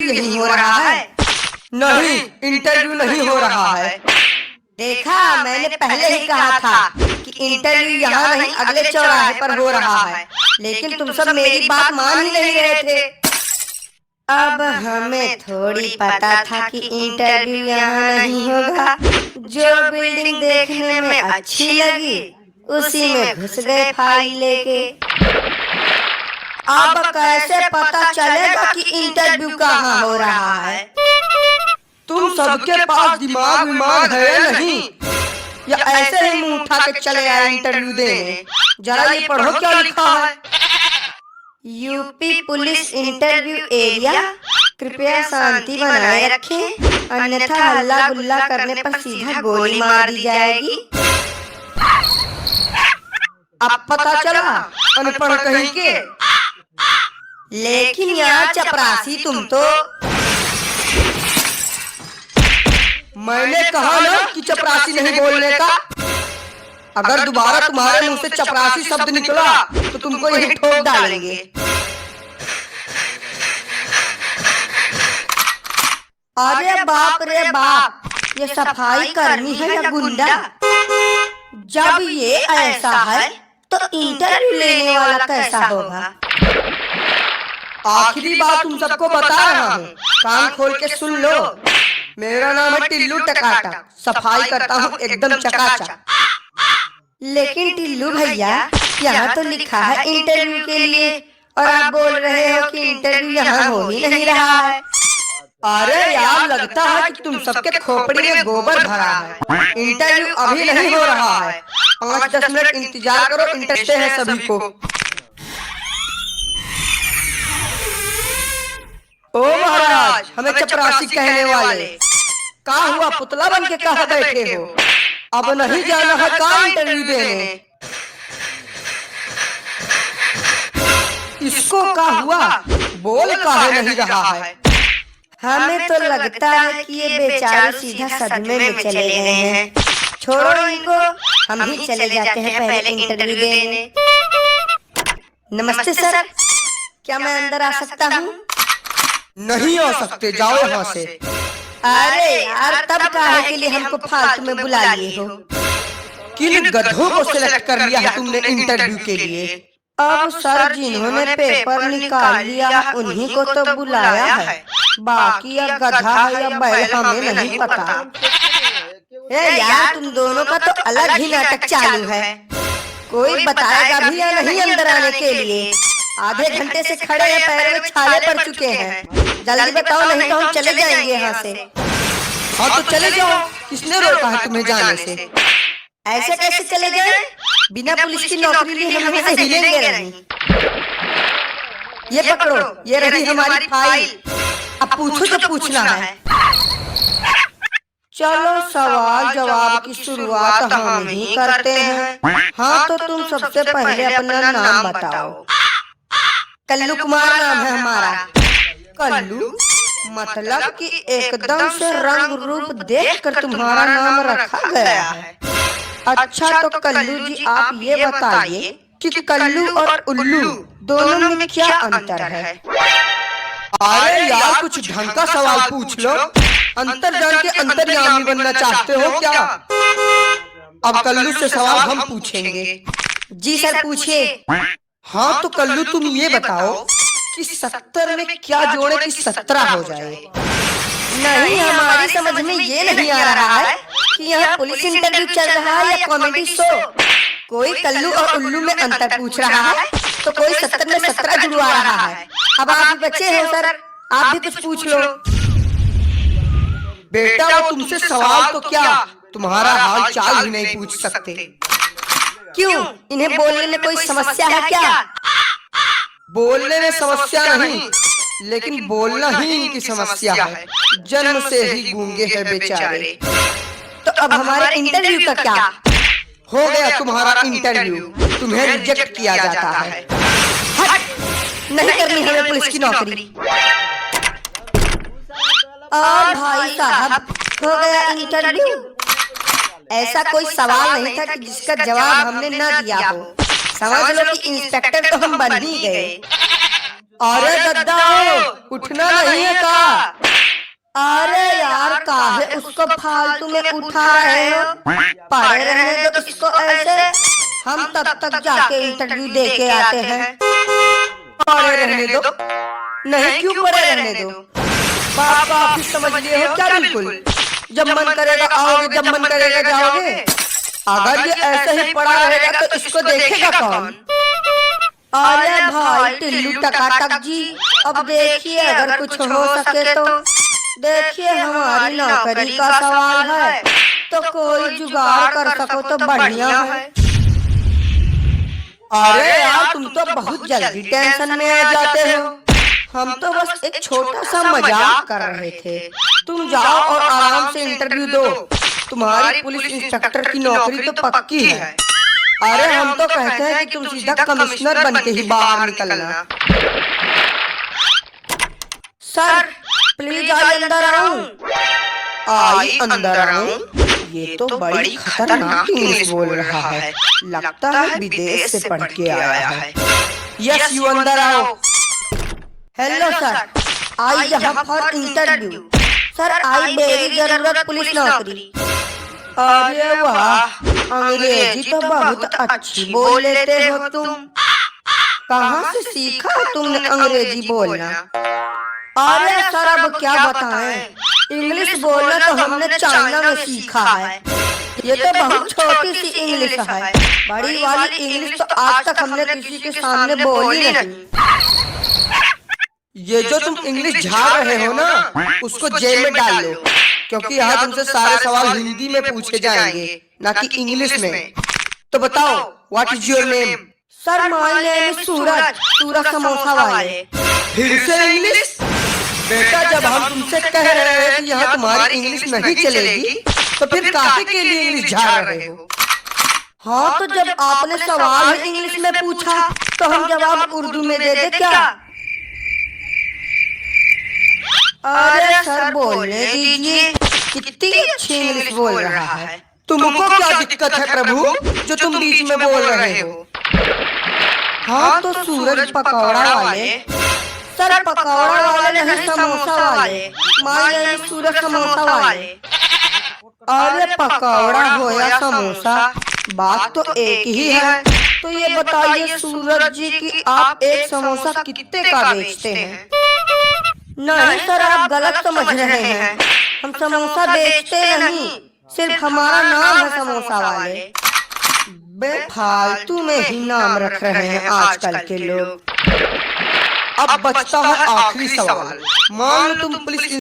यही हो रहा है? नहीं, इंटरव्यू नहीं हो रहा है। देखा, मैंने पहले ही कहा था कि इंटरव्यू यहाँ नहीं अगले चौराहे पर हो रहा है, लेकिन तुम सब मेरी बात मान ही नहीं रहे थे। अब हमें थोड़ी पता था कि इंटरव्यू यहाँ नहीं होगा। जो बिल्डिंग देखने में अच्छी लगी उसी में घुस गए फाइल लेके। अब कैसे पता चलेगा कि इंटरव्यू कहाँ हो रहा है? तुम सबके पास दिमाग विमाग है या नहीं, या ऐसे ही मुंह उठा के चले आए इंटरव्यू देने? जरा ये पढ़ो क्या लिखा है। यूपी पुलिस इंटरव्यू एरिया, कृपया शांति बनाए रखें, अन्यथा हल्ला गुल्ला करने पर सीधा गोली मार दी जाएगी। अब पता चला अनपढ़ कहीं के। लेकिन यहाँ चपरासी तुम तो। मैंने कहा ना कि चपरासी नहीं बोलने का। अगर दोबारा तुम्हारे मुंह से चपरासी शब्द निकला तो तुमको यही ठोक डालेंगे। अरे बाप रे बाप, ये सफाई कर्मी है या गुंडा? जब ये ऐसा है तो इंटरव्यू लेने वाला कैसा होगा? आखिरी बात तुम सबको बता रहा हूँ, कान खोल के सुन लो। मेरा नाम है टिल्लू टकाटक, सफाई करता हूँ एकदम चकाचक। लेकिन टिल्लू भैया, यहाँ तो लिखा है इंटरव्यू के लिए, और आप बोल रहे हो कि इंटरव्यू यहाँ हो ही नहीं रहा है। अरे यार, लगता है कि तुम सबके खोपड़ी में गोबर भरा है। इंटरव्यू अभी नहीं हो रहा है, 5-10 मिनट इंतजार करो, इंटरव्यू है सभी को। ओ महाराज, हमें चपरासी कहने वाले, का हुआ? पुतला बन के कहाँ बैठे हो? अब नहीं जाना है का इंटरव्यू देने? इसको का हुआ? बोल काहे नहीं रहा है? हमें तो लगता है कि ये बेचारे सीधा सदमे में चले गए हैं। छोड़ो इनको, हम ही चले जाते हैं पहले इंटरव्यू देने। नमस्ते सर, क्या मैं अंदर आ सकता हूँ? नहीं आ सकते, जाओ यहाँ से। अरे यार, तब काहे के लिए हमको फालतू में बुला लिए हो? किन गधों को सिलेक्ट कर लिया है तुमने इंटरव्यू के लिए? अब सर, जिन्होंने पेपर निकाल लिया उन्हीं को तो बुलाया है, बाकी या गधा है या बैल हमें नहीं पता। ए यार, तुम दोनों का तो अलग ही नाटक चालू है। कोई बताएगा भी या नहीं अंदर आने के लिए? आधे घंटे से खड़े हैं, पैर में छाले पड़ चुके हैं। जल्दी बताओ, नहीं तो हम चले जाएंगे यहाँ से। हाँ तो चले जाओ, किसने रोका है तुम्हें जाने से? ऐसे कैसे चले जाए? बिना पुलिस की नौकरी लिए हम यहाँ से हिलेंगे नहीं। ये पकड़ो, ये रही हमारी फाइल। अब पूछो जो पूछना है। चलो, सवाल जवाब की शुरुआत हम ही करते हैं। हाँ तो तुम सबसे पहले अपना नाम बताओ। कल्लू कुमार नाम है हमारा। कल्लू मतलब कि एकदम से रंग रूप देखकर तुम्हारा नाम रखा गया है। अच्छा तो कल्लू जी, आप ये बताइए कि कल्लू और उल्लू दोनों में क्या अंतर है? अरे यार, कुछ ढंग का सवाल पूछ लो। अंतर जान के अंतर्यामी बनना चाहते हो क्या? अब कल्लू से सवाल हम पूछेंगे। जी सर, पूछिए। हाँ तो कल्लू, तुम ये बताओ कि 70 में क्या जोड़े कि 17 हो जाए? नहीं, हमारी समझ में ये नहीं आ रहा है कि यहाँ पुलिस इंटरव्यू चल रहा है या कॉमेडी शो। कोई कल्लू और उल्लू में अंतर पूछ रहा है तो कोई 70 में 17 जुड़वा रहा है। अब आप भी बच्चे हो सर, आप भी कुछ पूछ लो। बेटा, वो तुमसे सवाल तो क्या, तुम्हारा हाल चाल ही नहीं पूछ सकते। क्यों, इन्हें बोलने में कोई समस्या है क्या? बोलने में समस्या नहीं, लेकिन बोलना ही इनकी समस्या है। जन्म से ही गूंगे हैं बेचारे। तो अब हमारे इंटरव्यू का क्या हो गया? तुम्हारा इंटरव्यू, तुम्हें रिजेक्ट किया जाता है। हट, नहीं करनी हमें पुलिस की नौकरी। भाई साहब, हो गया इंटरव्यू। ऐसा कोई सवाल नहीं था कि जिसका जवाब हमने न दिया हो। समझ लो कि इंस्पेक्टर तो हम बन ही गए। अरे गद्दा उठना नहीं है का? अरे यार काहे उसको फालतू में उठा रहे हो? पड़े रहने दो इसको ऐसे, हम तब तक जाके इंटरव्यू दे के आते हैं। पड़े रहने दो। नहीं क्यों पड़े रहने दो? बाप का ऑफिस समझ लिए हो क्या? बिल्कुल जब मन करेगा आओगे, जब मन करेगा जाओगे। अगर ये ऐसे ही पड़ा रहेगा तो इसको देखेगा कौन? अरे भाई टिल्लू टकाटक जी, अब देखिए अगर कुछ हो सके तो। देखिए हमारी नौकरी का सवाल है, तो कोई जुगाड़ कर सको तो बढ़िया है। अरे यार तुम तो बहुत जल्दी टेंशन में आ जाते हो। हम तो बस एक छोटा सा मजाक कर रहे थे। तुम जाओ और आराम से इंटरव्यू दो। तुम्हारी पुलिस इंस्पेक्टर की नौकरी तो पक्की है। अरे हम तो कहते हैं कि तुम सीधा कमिश्नर बन के ही बाहर निकलना। सर प्लीज आई अंदर आऊं। आई अंदर आऊं? ये तो बड़ी खतरनाक इंग्लिश बोल रहा है। लगता है विदेश से पढ़ के आया है। यस यू अंदर आओ। हेलो सर, आई यहाँ फॉर इंटरव्यू। सर आई मेरी जरूरत पुलिस नौकरी। अरे वाह, अंग्रेजी तो बहुत अच्छी बोल लेते हो तुम। कहाँ से सीखा तुमने अंग्रेजी बोलना? अरे सर अब क्या बताएं, इंग्लिश बोलना तो हमने चाइना में सीखा है। ये तो बहुत छोटी सी इंग्लिश है, बड़ी वाली इंग्लिश तो आज तक हमने किसी के सामने बोली नहीं। ये जो तुम इंग्लिश झाड़ रहे हो ना, उसको जेल में डाल लो, क्योंकि यहाँ तुमसे सारे सवाल हिंदी में पूछे जाएंगे, ना कि इंग्लिश में। तो बताओ, what is your name? Sir my name is Suraj, Suraj samosa वाले। फिर से इंग्लिश? बेटा जब हम तुमसे कह रहे हैं कि यहाँ तुम्हारी इंग्लिश नहीं चलेगी, तो फिर काहे के लिए इंग्लिश झाड़ रहे हो? हाँ तो जब आपने सवाल ही इंग्लिश में पूछा तो हम जवाब उर्दू में दे दे क्या? अरे सर बोलने दीजिए, कितनी अच्छी इंग्लिश बोल रहा है। तुमको क्या दिक्कत है प्रभु, जो तुम बीच में बोल रहे हो? हाँ तो सूरज पकौड़ा वाले। सर पकौड़ा वाले नहीं, समोसा वाले। माय नेम इज सूरज समोसा वाले। अरे पकौड़ा हो या समोसा, बात तो एक ही है। तो ये बताइए सूरज जी कि आप एक समोसा कितने का बेचते हैं? नहीं सर आप गलत समझ रहे हैं, हम समोसा बेचते नहीं, सिर्फ हमारा नाम है समोसा वाले। बेफालतू में ही नाम रख रहे हैं आजकल के लोग। अब बचता है आखिरी सवाल। मान लो तुम पुलिस